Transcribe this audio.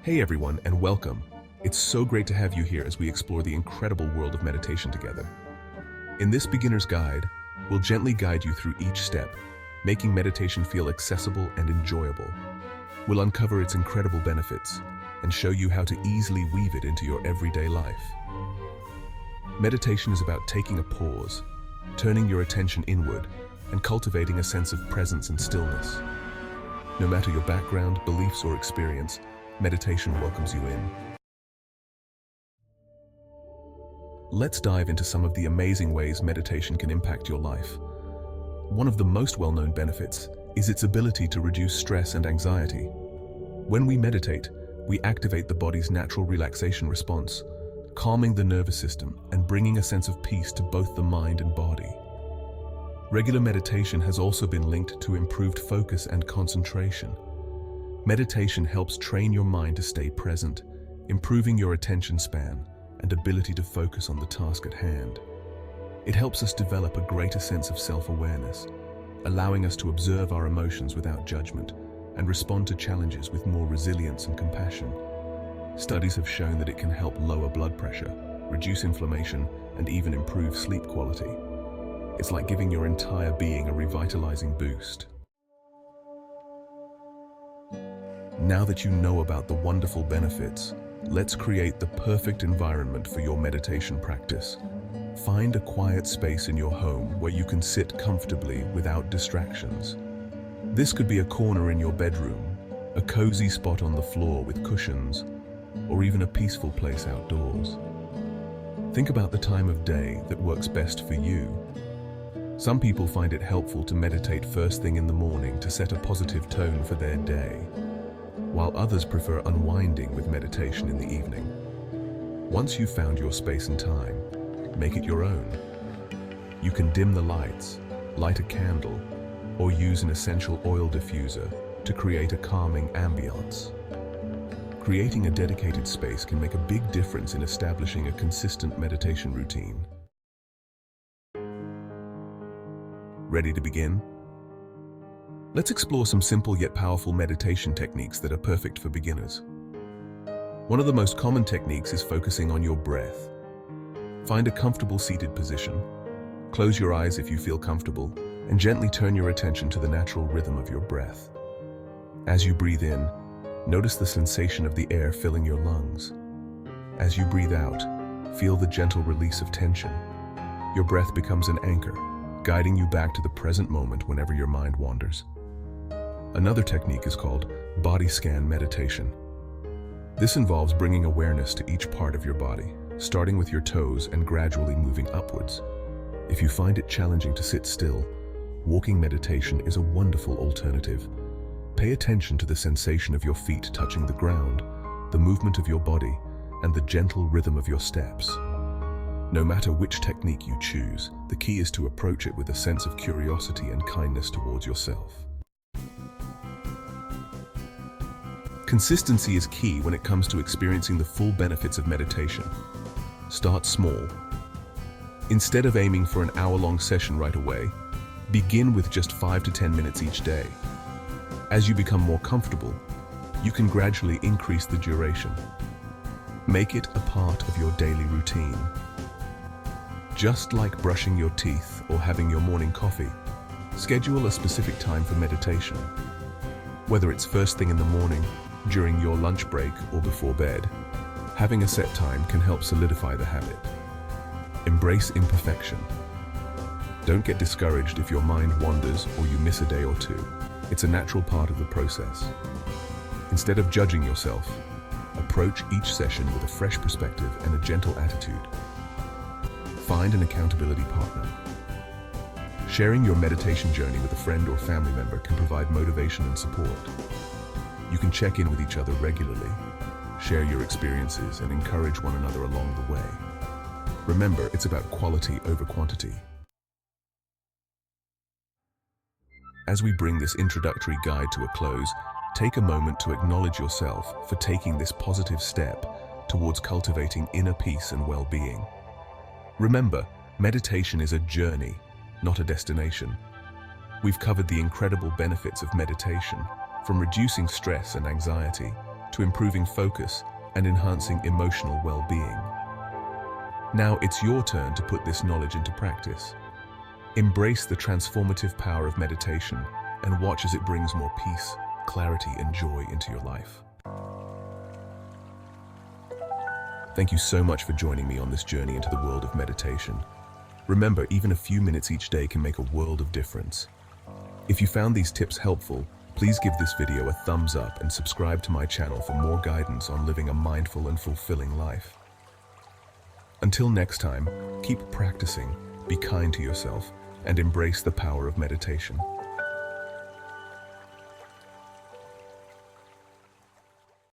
Hey everyone, and welcome. It's so great to have you here as we explore the incredible world of meditation together. In this beginner's guide, we'll gently guide you through each step, making meditation feel accessible and enjoyable. We'll uncover its incredible benefits and show you how to easily weave it into your everyday life. Meditation is about taking a pause, turning your attention inward, and cultivating a sense of presence and stillness. No matter your background, beliefs, or experience, meditation welcomes you in. Let's dive into some of the amazing ways meditation can impact your life. One of the most well-known benefits is its ability to reduce stress and anxiety. When we meditate, we activate the body's natural relaxation response, calming the nervous system and bringing a sense of peace to both the mind and body. Regular meditation has also been linked to improved focus and concentration. Meditation helps train your mind to stay present, improving your attention span and ability to focus on the task at hand. It helps us develop a greater sense of self-awareness, allowing us to observe our emotions without judgment and respond to challenges with more resilience and compassion. Studies have shown that it can help lower blood pressure, reduce inflammation, and even improve sleep quality. It's like giving your entire being a revitalizing boost. Now that you know about the wonderful benefits, let's create the perfect environment for your meditation practice. Find a quiet space in your home where you can sit comfortably without distractions. This could be a corner in your bedroom, a cozy spot on the floor with cushions, or even a peaceful place outdoors. Think about the time of day that works best for you. Some people find it helpful to meditate first thing in the morning to set a positive tone for their day, while others prefer unwinding with meditation in the evening. Once you've found your space and time, make it your own. You can dim the lights, light a candle, or use an essential oil diffuser to create a calming ambiance. Creating a dedicated space can make a big difference in establishing a consistent meditation routine. Ready to begin? Let's explore some simple yet powerful meditation techniques that are perfect for beginners. One of the most common techniques is focusing on your breath. Find a comfortable seated position, close your eyes if you feel comfortable, and gently turn your attention to the natural rhythm of your breath. As you breathe in, notice the sensation of the air filling your lungs. As you breathe out, feel the gentle release of tension. Your breath becomes an anchor, guiding you back to the present moment whenever your mind wanders. Another technique is called body scan meditation. This involves bringing awareness to each part of your body, starting with your toes and gradually moving upwards. If you find it challenging to sit still, walking meditation is a wonderful alternative. Pay attention to the sensation of your feet touching the ground, the movement of your body, and the gentle rhythm of your steps. No matter which technique you choose, the key is to approach it with a sense of curiosity and kindness towards yourself. Consistency is key when it comes to experiencing the full benefits of meditation. Start small. Instead of aiming for an hour-long session right away, begin with just 5 to 10 minutes each day. As you become more comfortable, you can gradually increase the duration. Make it a part of your daily routine. Just like brushing your teeth or having your morning coffee, schedule a specific time for meditation. Whether it's first thing in the morning, during your lunch break, or before bed, having a set time can help solidify the habit. Embrace imperfection. Don't get discouraged if your mind wanders or you miss a day or two. It's a natural part of the process. Instead of judging yourself, approach each session with a fresh perspective and a gentle attitude. Find an accountability partner. Sharing your meditation journey with a friend or family member can provide motivation and support. You can check in with each other regularly, share your experiences, and encourage one another along the way. Remember, it's about quality over quantity. As we bring this introductory guide to a close, take a moment to acknowledge yourself for taking this positive step towards cultivating inner peace and well-being. Remember, meditation is a journey, not a destination. We've covered the incredible benefits of meditation, from reducing stress and anxiety to improving focus and enhancing emotional well-being. Now it's your turn to put this knowledge into practice. Embrace the transformative power of meditation and watch as it brings more peace, clarity, and joy into your life. Thank you so much for joining me on this journey into the world of meditation. Remember, even a few minutes each day can make a world of difference. If you found these tips helpful, please give this video a thumbs up and subscribe to my channel for more guidance on living a mindful and fulfilling life. Until next time, keep practicing, be kind to yourself, and embrace the power of meditation.